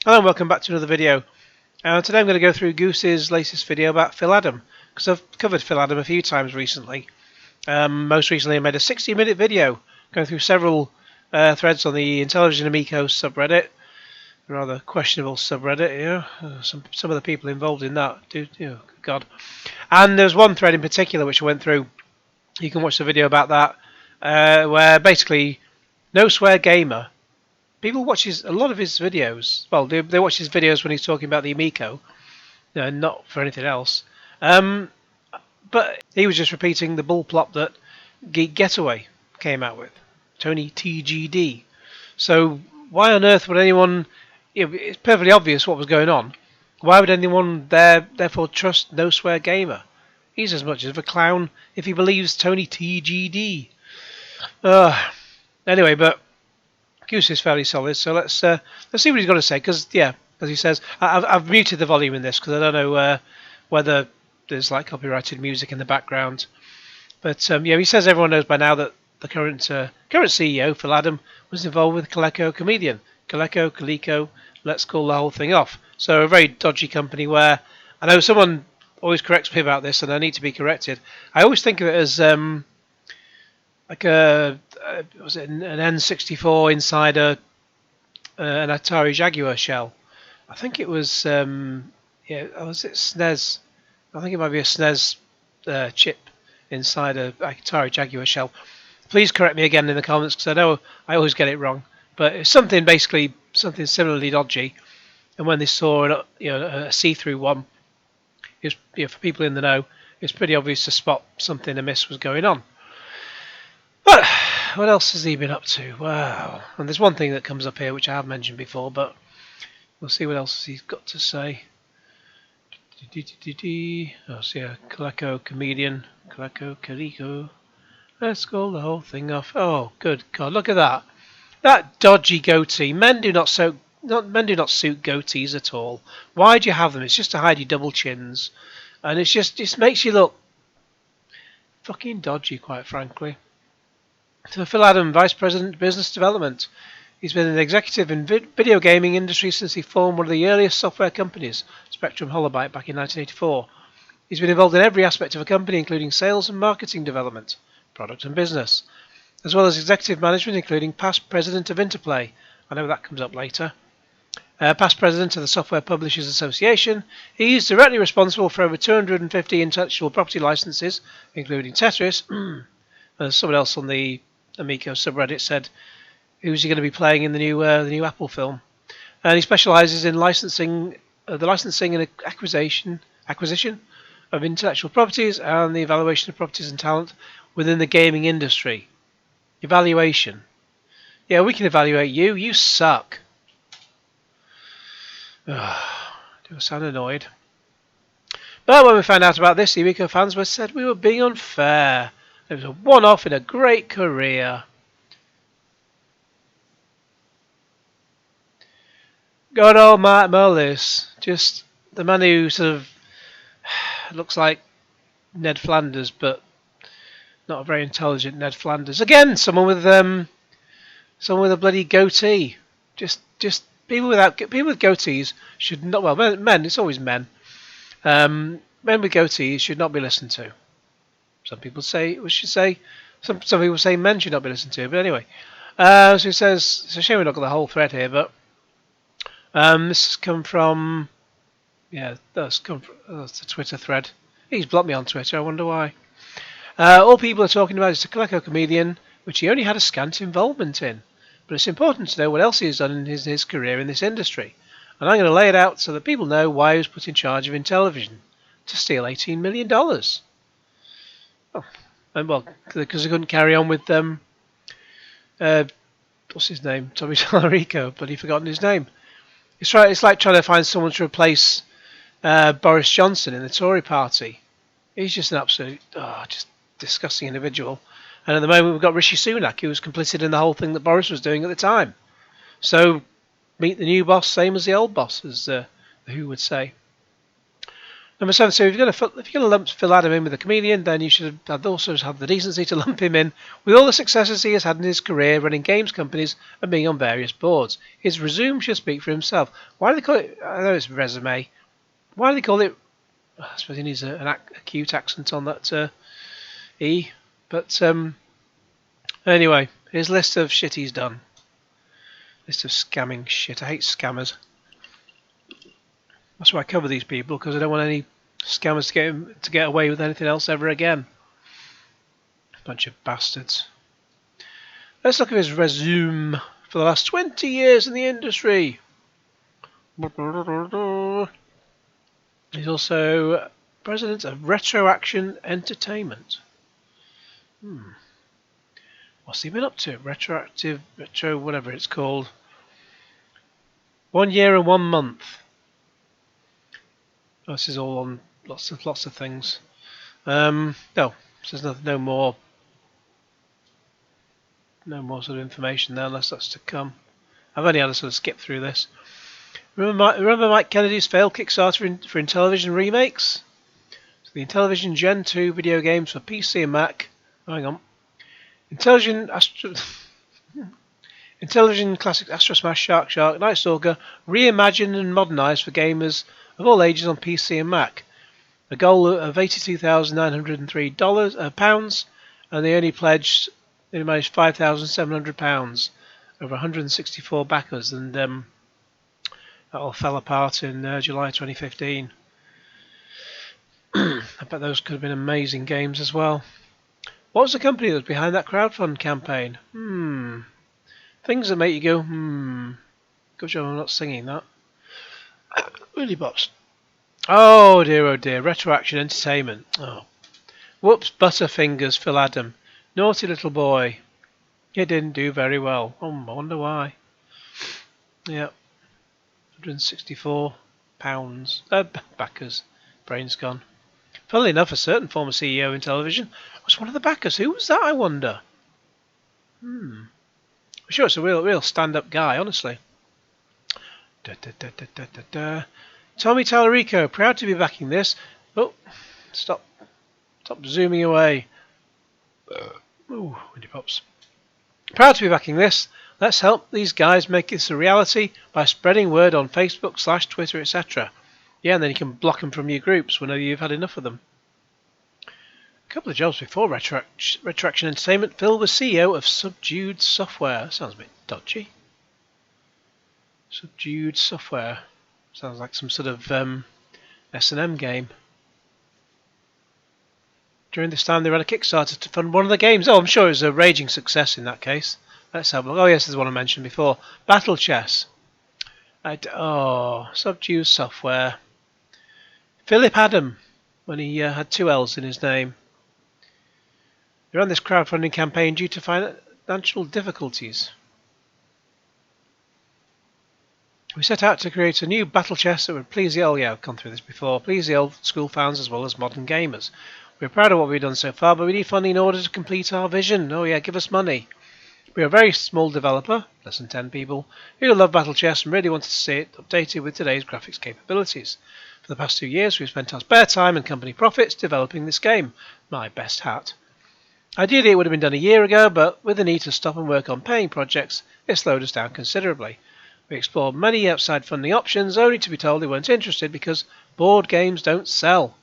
Hello and welcome back to another video. Today I'm going to go through Goose's latest video about Phil Adam, because I've covered Phil Adam a few times recently. Most recently I made a 60-minute video going through several threads on the Intellivision Amico subreddit, a rather questionable subreddit, you know. Some of the people involved in that do, good God. And there's one thread in particular which I went through. You can watch the video about that, where basically No Swear Gamer. People watch a lot of his videos. Well, they watch his videos when he's talking about the Amico, not for anything else. But he was just repeating the bull plop that Geek Getaway came out with, Tony TGD. So why on earth would anyone? It's perfectly obvious what was going on. Why would anyone therefore trust No Swear Gamer? He's as much of a clown if he believes Tony TGD. Anyway, but Goose is fairly solid, so let's see what he's got to say. Because as he says, I've muted the volume in this because I don't know whether there's like copyrighted music in the background. But he says everyone knows by now that the current CEO, Phil Adam, was involved with Coleco, let's call the whole thing off. So a very dodgy company where I know someone always corrects me about this, and I need to be corrected. I always think of it as like was it an N64 inside an Atari Jaguar shell? I think it was was it SNES? I think it might be a SNES chip inside a Atari Jaguar shell. Please correct me again in the comments because I know I always get it wrong. But it's something similarly dodgy. And when they saw a see-through one, it's, for people in the know, it's pretty obvious to spot something amiss was going on. But what else has he been up to? Wow. And there's one thing that comes up here which I have mentioned before, but we'll see what else he's got to say. Oh, see a Coleco. Let's call the whole thing off. Oh, good God! Look at that. That dodgy goatee. Men do not suit goatees at all. Why do you have them? It's just to hide your double chins, and it just makes you look fucking dodgy, quite frankly. So Phil Adam, Vice President of Business Development. He's been an executive in video gaming industry since he formed one of the earliest software companies, Spectrum Holobyte, back in 1984. He's been involved in every aspect of a company, including sales and marketing development, product and business, as well as executive management, including past president of Interplay. I know that comes up later. Past president of the Software Publishers Association. He's directly responsible for over 250 intellectual property licenses, including Tetris. Someone else on the Amico subreddit said, who's he going to be playing in the new Apple film? And he specialises in licensing and acquisition of intellectual properties and the evaluation of properties and talent within the gaming industry. Evaluation. Yeah, we can evaluate you. You suck. Do I sound annoyed? But when we found out about this, the Amico fans said we were being unfair. It was a one-off in a great career. Good old Mark Mullis, just the man who sort of looks like Ned Flanders, but not a very intelligent Ned Flanders. Again, someone with a bloody goatee. Just people with goatees should not. Well, men. It's always men. Men with goatees should not be listened to. Some people say we should say. Some people say men should not be listened to. But anyway, so he says it's a shame we've not got the whole thread here, but this has come from that's a Twitter thread. He's blocked me on Twitter. I wonder why. All people are talking about is the Coleco comedian, which he only had a scant involvement in. But it's important to know what else he's done in his career in this industry. And I'm going to lay it out so that people know why he was put in charge of Intellivision to steal $18 million. Oh, and well, because he couldn't carry on with what's his name? Tommy Tallarico, but he'd forgotten his name. It's like trying to find someone to replace Boris Johnson in the Tory party. He's just an absolute, just disgusting individual. And at the moment we've got Rishi Sunak, who was complicit in the whole thing that Boris was doing at the time. So meet the new boss, same as the old boss, as the Who would say. Number 7, so if you're going to lump Phil Adam in with a comedian, then you should have also have the decency to lump him in with all the successes he has had in his career running games companies and being on various boards. His resume should speak for himself. Why do they call it? I know it's resume. Why do they call it? I suppose he needs a cute accent on that E. But anyway, his list of shit he's done. List of scamming shit. I hate scammers. That's why I cover these people, because I don't want any scammers to get away with anything else ever again. Bunch of bastards. Let's look at his resume for the last 20 years in the industry. He's also president of Retroaction Entertainment. What's he been up to? Retro, whatever it's called. 1 year and 1 month. Oh, this is all on lots of things. No, there's no more sort of information there unless that's to come. I've only had to sort of skip through this. Remember Mike Kennedy's failed Kickstarter for Intellivision remakes? So the Intellivision Gen 2 video games for PC and Mac. Hang on. Intellivision Classic Astro Smash, Shark, Night Stalker, reimagined and modernised for gamers of all ages on PC and Mac. A goal of £82,903 and they only managed £5,700 over 164 backers, and that all fell apart in July 2015. I bet those could have been amazing games as well. What was the company that was behind that crowdfund campaign? Things that make you go, Good job I'm not singing that. Really bops. Oh dear, Retroaction Entertainment. Oh. Whoops, Butterfingers, Phil Adam. Naughty little boy. He didn't do very well. I wonder why. Yeah. £164. Backers. Brain's gone. Funnily enough, a certain former CEO in Intellivision was one of the backers. Who was that, I wonder? I'm sure it's a real stand-up guy, honestly. Tommy Tallarico, proud to be backing this. Oh, stop zooming away. Ooh, windy pops. Proud to be backing this. Let's help these guys make this a reality by spreading word on Facebook, Twitter, etc. Yeah, and then you can block them from your groups whenever you've had enough of them. A couple of jobs before Retroaction Entertainment. Phil was CEO of Subdued Software. That sounds a bit dodgy. Subdued Software. Sounds like some sort of S&M game. During this time, they ran a Kickstarter to fund one of the games. Oh, I'm sure it was a raging success in that case. Let's have a look. Oh, yes, there's one I mentioned before. Battle Chess. Subdued Software. Philip Adam, when he had 2 L's in his name. They ran this crowdfunding campaign due to financial difficulties. We set out to create a new battle chess that would please the old, I've gone through this before, please the old school fans as well as modern gamers. We're proud of what we've done so far, but we need funding in order to complete our vision. Oh yeah, give us money. We are a very small developer, less than 10 people, who love battle chess and really wanted to see it updated with today's graphics capabilities. For the past 2 years, we've spent our spare time and company profits developing this game. My best hat. Ideally, it would have been done a year ago, but with the need to stop and work on paying projects, it slowed us down considerably. We explored many outside funding options, only to be told they weren't interested because board games don't sell.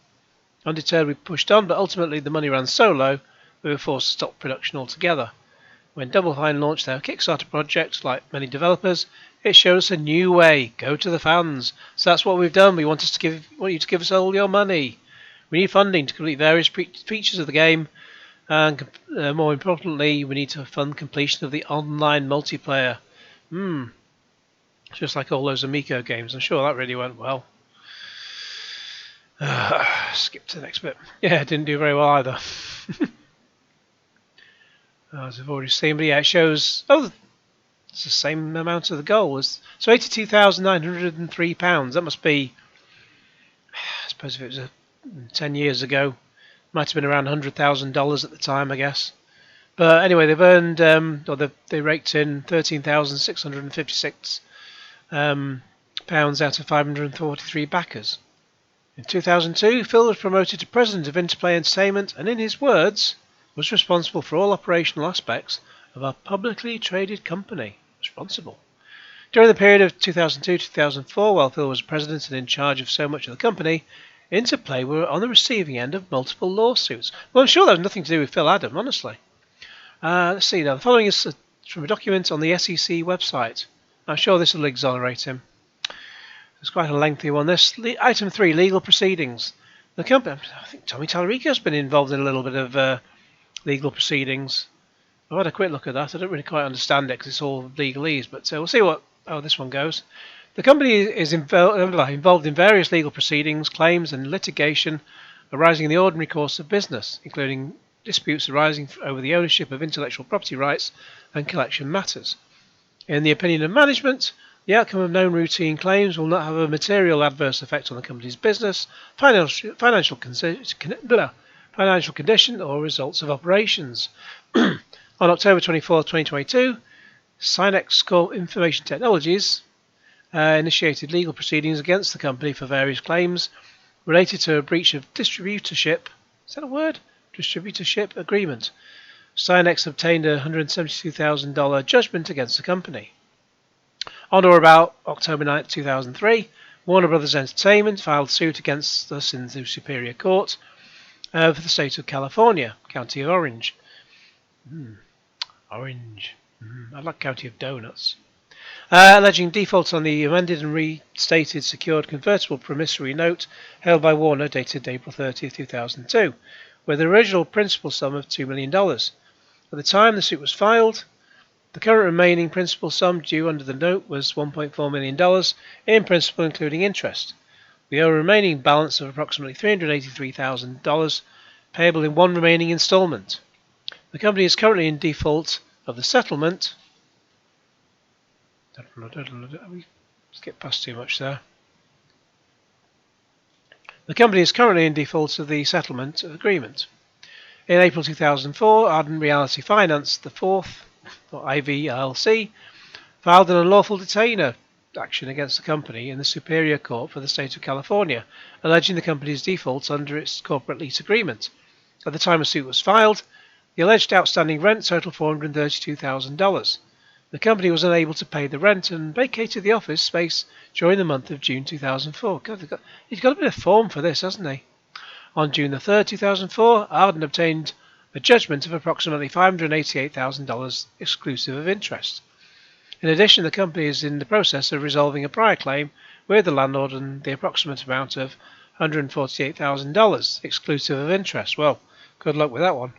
Undeterred, we pushed on, but ultimately the money ran so low, we were forced to stop production altogether. When Double Fine launched their Kickstarter project, like many developers, it showed us a new way. Go to the fans. So that's what we've done. We want you to give us all your money. We need funding to complete various features of the game, and more importantly, we need to fund completion of the online multiplayer. Just like all those Amico games. I'm sure that really went well. Skip to the next bit. Yeah, it didn't do very well either. As I've already seen, but yeah, it shows. Oh, it's the same amount of the goal. So £82,903. That must be. I suppose if it was 10 years ago, might have been around $100,000 at the time, I guess. But anyway, they've earned, they raked in £13,656 pounds out of 543 backers. In 2002, Phil was promoted to president of Interplay Entertainment and, in his words, was responsible for all operational aspects of our publicly traded company. Responsible. During the period of 2002-2004, while Phil was president and in charge of so much of the company, Interplay were on the receiving end of multiple lawsuits. Well, I'm sure that has nothing to do with Phil Adam, honestly. Let's see now. The following is from a document on the SEC website. I'm sure this will exonerate him. It's quite a lengthy one. This item 3, legal proceedings. The company, I think Tommy Tallarico's been involved in a little bit of legal proceedings. I've had a quick look at that. I don't really quite understand it because it's all legalese, but we'll see how this one goes. The company is involved in various legal proceedings, claims and litigation arising in the ordinary course of business, including disputes arising over the ownership of intellectual property rights and collection matters. In the opinion of management, the outcome of known routine claims will not have a material adverse effect on the company's business, financial condition, or results of operations. On October 24, 2022, Synex Corp Information Technologies initiated legal proceedings against the company for various claims related to a breach of distributorship. Is that a word? Distributorship agreement. Synex obtained a $172,000 judgment against the company. On or about October 9, 2003, Warner Brothers Entertainment filed suit against us in the Superior Court for the state of California, County of Orange. Orange. I like County of Donuts. Alleging defaults on the amended and restated secured convertible promissory note held by Warner dated April 30, 2002, with an original principal sum of $2 million. At the time the suit was filed, the current remaining principal sum due under the note was $1.4 million in principal including interest. We owe a remaining balance of approximately $383,000 payable in one remaining instalment. The company is currently in default of the settlement. We skip past too much there. The company is currently in default of the settlement agreement. In April 2004, Ardent Reality Finance, the fourth, or IVLC, filed an unlawful detainer action against the company in the Superior Court for the state of California, alleging the company's defaults under its corporate lease agreement. At the time a suit was filed, the alleged outstanding rent totaled $432,000. The company was unable to pay the rent and vacated the office space during the month of June 2004. God, he's got a bit of form for this, hasn't he? On June the 3rd, 2004, Arden obtained a judgment of approximately $588,000 exclusive of interest. In addition, the company is in the process of resolving a prior claim with the landlord and the approximate amount of $148,000 exclusive of interest. Well, good luck with that one.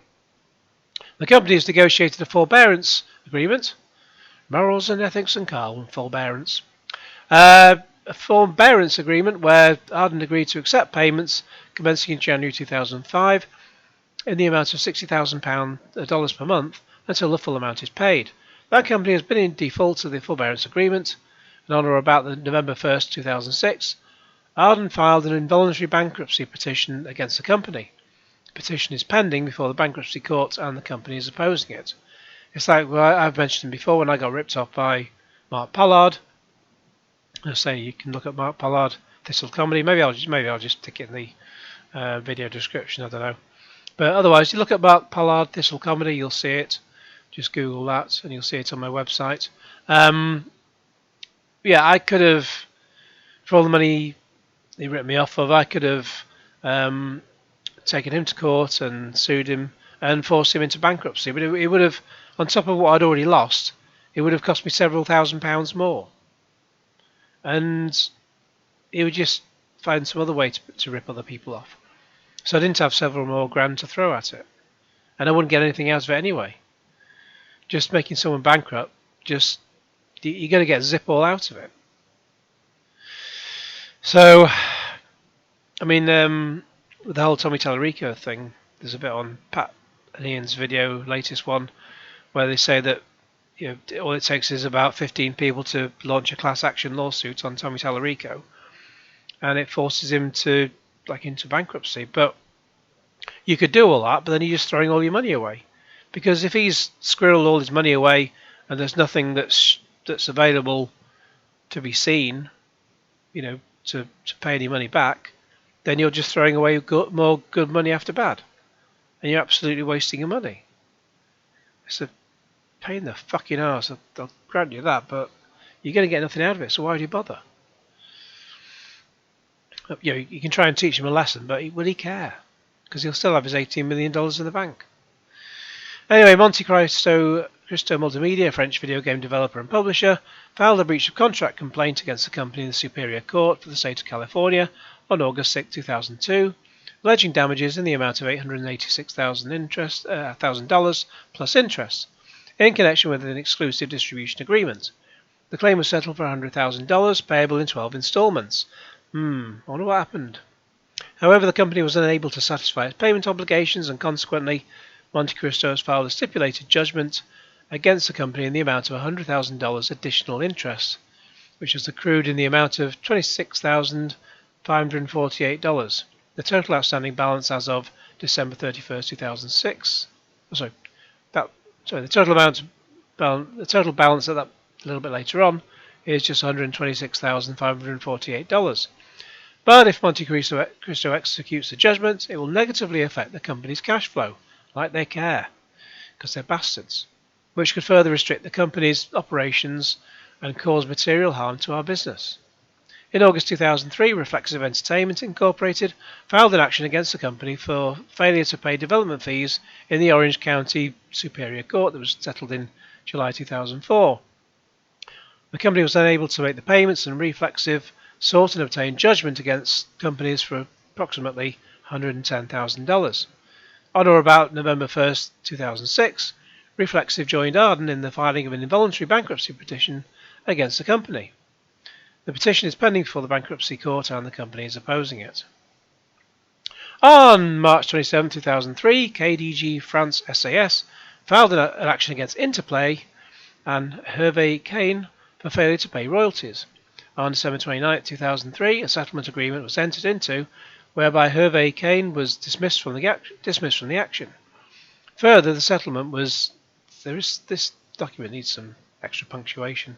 The company has negotiated a forbearance agreement. Morals and ethics and Carl, forbearance. A forbearance agreement where Arden agreed to accept payments commencing in January 2005 in the amount of $60,000 per month until the full amount is paid. That company has been in default of the forbearance agreement, and on or about November 1st, 2006, Arden filed an involuntary bankruptcy petition against the company. The petition is pending before the bankruptcy court and the company is opposing it. It's like I've mentioned before when I got ripped off by Mark Pollard. I say you can look at Mark Pollard Thistle Comedy. Maybe I'll just stick it in the video description. I don't know. But otherwise, you look at Mark Pollard Thistle Comedy, you'll see it. Just Google that, and you'll see it on my website. Yeah, I could have, for all the money he ripped me off of, I could have taken him to court and sued him and forced him into bankruptcy. But it would have, on top of what I'd already lost, it would have cost me several £1,000s more. And he would just find some other way to rip other people off. So I didn't have several more grand to throw at it. And I wouldn't get anything out of it anyway. Just making someone bankrupt, you're going to get zip all out of it. So, I mean, with the whole Tommy Tallarico thing, there's a bit on Pat and Ian's video, latest one, where they say that all it takes is about 15 people to launch a class action lawsuit on Tommy Tallarico, and it forces him to into bankruptcy. But you could do all that, but then you're just throwing all your money away. Because if he's squirreled all his money away and there's nothing that's available to be seen, to pay any money back, then you're just throwing away more good money after bad. And you're absolutely wasting your money. It's a pain in the fucking arse, I'll grant you that, but you're going to get nothing out of it, so why do you bother? You can try and teach him a lesson, but will he care? Because he'll still have his $18 million in the bank. Anyway, Monte Cristo Multimedia, a French video game developer and publisher, filed a breach of contract complaint against the company in the Superior Court for the state of California on August 6, 2002, alleging damages in the amount of $886,000 plus interest in connection with an exclusive distribution agreement. The claim was settled for $100,000, payable in 12 installments. I wonder what happened. However, the company was unable to satisfy its payment obligations, and consequently, Monte Cristo has filed a stipulated judgment against the company in the amount of $100,000 additional interest, which has accrued in the amount of $26,548. The total outstanding balance as of December 31st, 2006. The total balance at that a little bit later on is just $126,548. But if Monte Cristo executes the judgment, it will negatively affect the company's cash flow, like they care, because they're bastards, which could further restrict the company's operations and cause material harm to our business. In August 2003, Reflexive Entertainment Incorporated filed an action against the company for failure to pay development fees in the Orange County Superior Court that was settled in July 2004. The company was unable to make the payments, and Reflexive sought and obtained judgment against companies for approximately $110,000. On or about November 1st, 2006, Reflexive joined Arden in the filing of an involuntary bankruptcy petition against the company. The petition is pending before the bankruptcy court, and the company is opposing it. On March 27, 2003, KDG France SAS filed an action against Interplay and Hervé Kane for failure to pay royalties. On December 29, 2003, a settlement agreement was entered into whereby Hervé Kane was dismissed from the action. Further, the settlement was... This document needs some extra punctuation.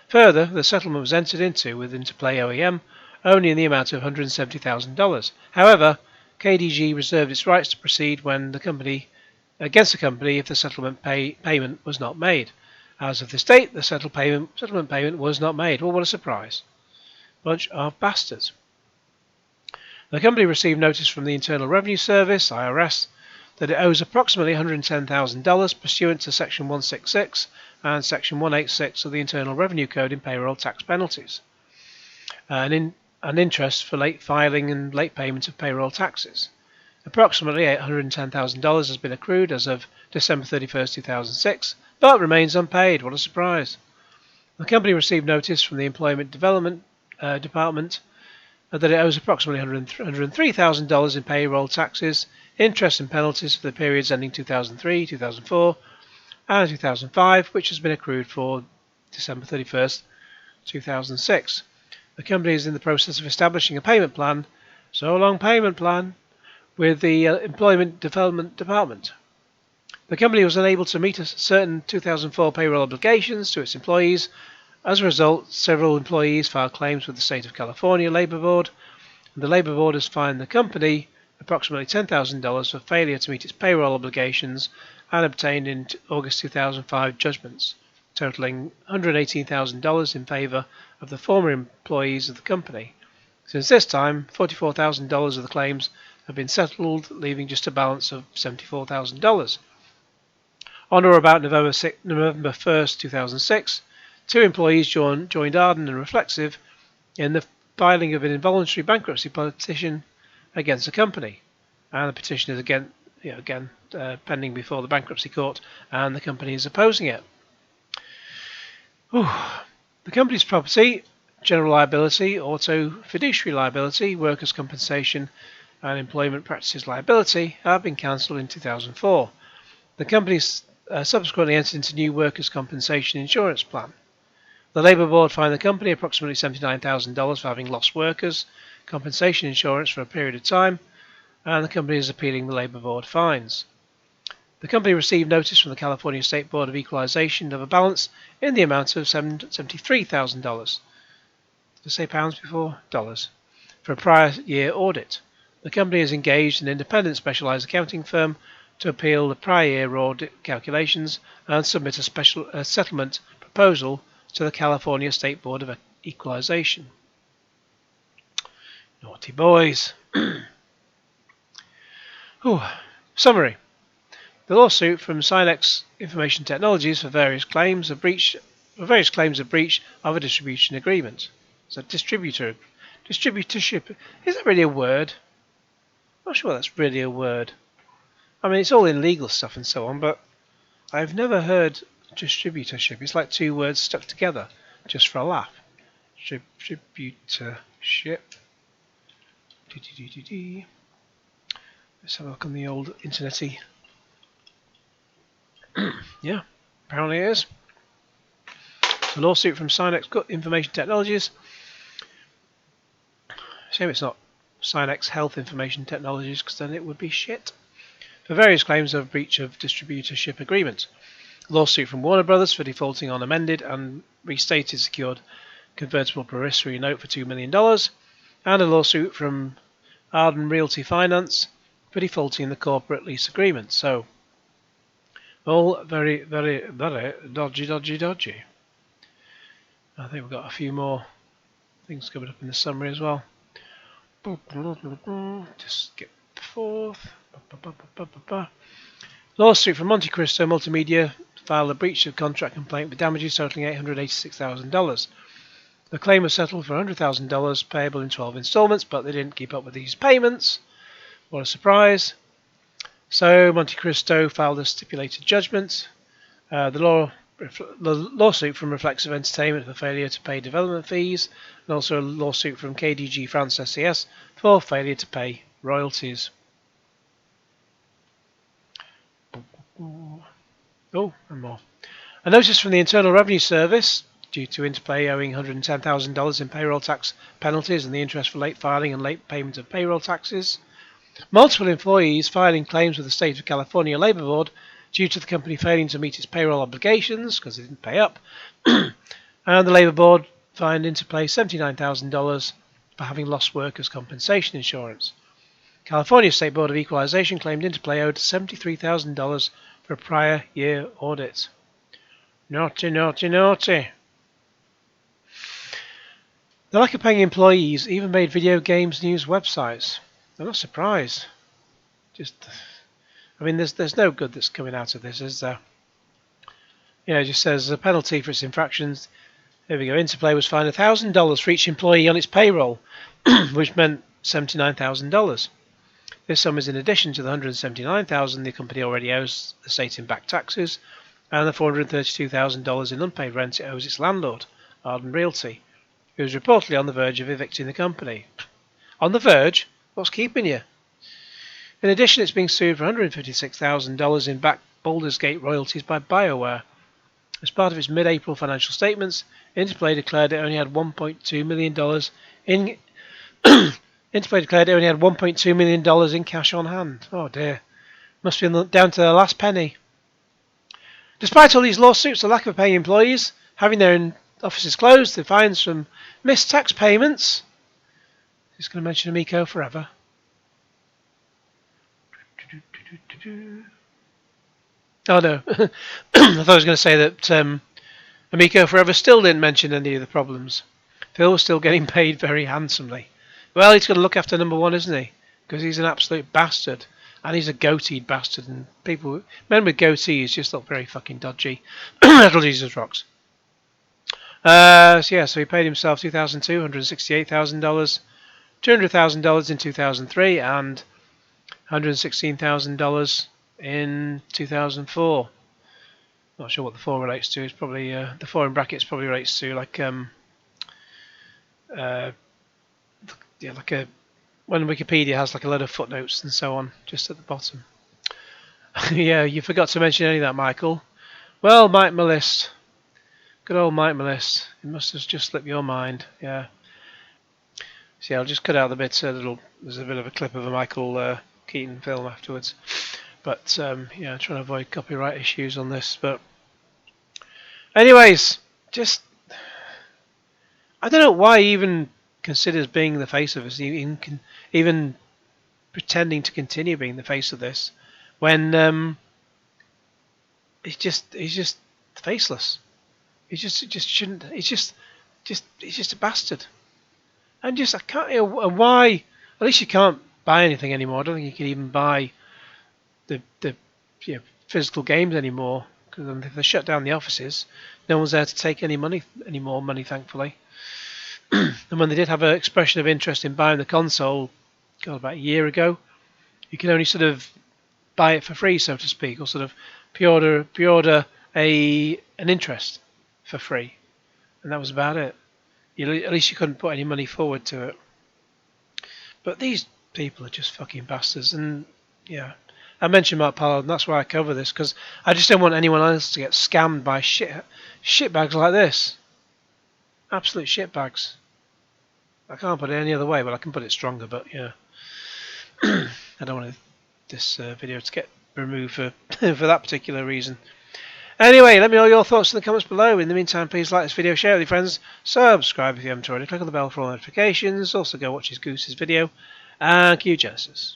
Further, the settlement was entered into with Interplay OEM only in the amount of $170,000. However, KDG reserved its rights to proceed against the company if the settlement payment was not made. As of this date, the settlement payment was not made. Well, what a surprise. Bunch of bastards. The company received notice from the Internal Revenue Service, IRS, that it owes approximately $110,000 pursuant to Section 166 and Section 186 of the Internal Revenue Code in payroll tax penalties, and interest for late filing and late payment of payroll taxes. Approximately $810,000 has been accrued as of December 31st, 2006, but remains unpaid. What a surprise. The company received notice from the Employment Development Department that it owes approximately $103,000 in payroll taxes, interest and penalties for the periods ending 2003, 2004 and 2005, which has been accrued for December 31st, 2006. The company is in the process of establishing a payment plan, with the Employment Development Department. The company was unable to meet certain 2004 payroll obligations to its employees. As a result, several employees filed claims with the State of California Labor Board, and the Labor Board has fined the company approximately $10,000 for failure to meet its payroll obligations and obtained in August 2005 judgments, totaling $118,000 in favour of the former employees of the company. Since this time, $44,000 of the claims have been settled, leaving just a balance of $74,000. On or about November 1st, 2006, two employees joined Arden and Reflexive in the filing of an involuntary bankruptcy petition against the company, and the petition is again pending before the bankruptcy court, and the company is opposing it. The company's property, general liability, auto fiduciary liability, workers' compensation, and employment practices liability have been cancelled in 2004. The company subsequently entered into new workers' compensation insurance plan. The Labour Board fined the company approximately $79,000 for having lost workers' compensation insurance for a period of time, and the company is appealing the Labour Board fines. The company received notice from the California State Board of Equalization of a balance in the amount of $73,000. Did I say pounds before? Dollars. For a prior year audit. The company has engaged an independent specialised accounting firm to appeal the prior year audit calculations and submit a settlement proposal to the California State Board of Equalization. Naughty boys. Summary. The lawsuit from Silex Information Technologies for various claims of breach of a distribution agreement. So distributorship. Is that really a word? I'm not sure that's really a word. I mean, it's all in legal stuff and so on, but I've never heard distributorship. It's like two words stuck together just for a laugh. Distributorship. Let's have a look on the old internety. Yeah, apparently it is. So lawsuit from Silex Information Technologies. Shame it's not Silex Health Information Technologies, because then it would be shit. For various claims of breach of distributorship agreement. Lawsuit from Warner Brothers for defaulting on amended and restated secured convertible promissory note for $2 million. And a lawsuit from Arden Realty Finance for defaulting the corporate lease agreement. So, all very, very, very dodgy. I think we've got a few more things coming up in the summary as well. Just skip forth. Lawsuit from Monte Cristo Multimedia filed a breach of contract complaint with damages totaling $886,000. The claim was settled for $100,000 payable in 12 installments, but they didn't keep up with these payments. What a surprise. So Monte Cristo filed a stipulated judgment. The lawsuit from Reflexive Entertainment for failure to pay development fees, and also a lawsuit from KDG France SES for failure to pay royalties. Oh, and more. A notice from the Internal Revenue Service due to Interplay owing $110,000 in payroll tax penalties and the interest for late filing and late payment of payroll taxes. Multiple employees filing claims with the State of California Labor Board due to the company failing to meet its payroll obligations because they didn't pay up. And the Labor Board fined Interplay $79,000 for having lost workers' compensation insurance. California State Board of Equalization claimed Interplay owed $73,000 for a prior year audit. Naughty. The lack of paying employees even made video games news websites. I'm not surprised. There's no good that's coming out of this, is there? It just says a penalty for its infractions. There we go. Interplay was fined $1,000 for each employee on its payroll, which meant $79,000. This sum is in addition to the $179,000 the company already owes the state in back taxes, and the $432,000 in unpaid rent it owes its landlord, Arden Realty, who is reportedly on the verge of evicting the company. On the verge? What's keeping you? In addition, it's being sued for $156,000 in back Baldur's Gate royalties by BioWare. As part of its mid-April financial statements, Interplay declared it only had $1.2 million in Interplay declared it only had $1.2 million in cash on hand. Oh dear. Must be down to the last penny. Despite all these lawsuits, the lack of paying employees, having their offices closed, the fines from missed tax payments. Just going to mention Amico forever. Oh no. I thought I was going to say that Amico forever still didn't mention any of the problems. Phil was still getting paid very handsomely. Well, he's got to look after number one, isn't he? Because he's an absolute bastard. And he's a goateed bastard. And men with goatees just look very fucking dodgy. Little Jesus rocks. So he paid himself $2,268,000, $200,000 in 2003, and $116,000 in 2004. Not sure what the 4 relates to. It's probably the 4 in brackets probably relates to when Wikipedia has like a load of footnotes and so on just at the bottom. Yeah, you forgot to mention any of that, Michael. Well, Mike Mellist. Good old Mike Mellist. It must have just slipped your mind. Yeah. See, I'll just cut out the bit. There's a bit of a clip of a Michael Keaton film afterwards. But trying to avoid copyright issues on this. But anyways, I don't know why he even considers being the face of us. Even pretending to continue being the face of this when he's just faceless. He just shouldn't. He's just a bastard. And I can't. Why? At least you can't buy anything anymore. I don't think you can even buy the physical games anymore, because if they shut down the offices, no one's there to take any more money, thankfully. And when they did have an expression of interest in buying the console, about a year ago, you can only sort of buy it for free, so to speak, or sort of pre-order an interest for free, and that was about it. At least you couldn't put any money forward to it. But these people are just fucking bastards, and yeah. I mentioned Mark Pollard, and that's why I cover this, because I just don't want anyone else to get scammed by shitbags like this. Absolute shitbags. I can't put it any other way, but I can put it stronger, but yeah. I don't want this video to get removed for that particular reason. Anyway, let me know your thoughts in the comments below. In the meantime, please like this video, share it with your friends, subscribe if you haven't already, click on the bell for all notifications, also go watch Goose's video, and cue Genesis.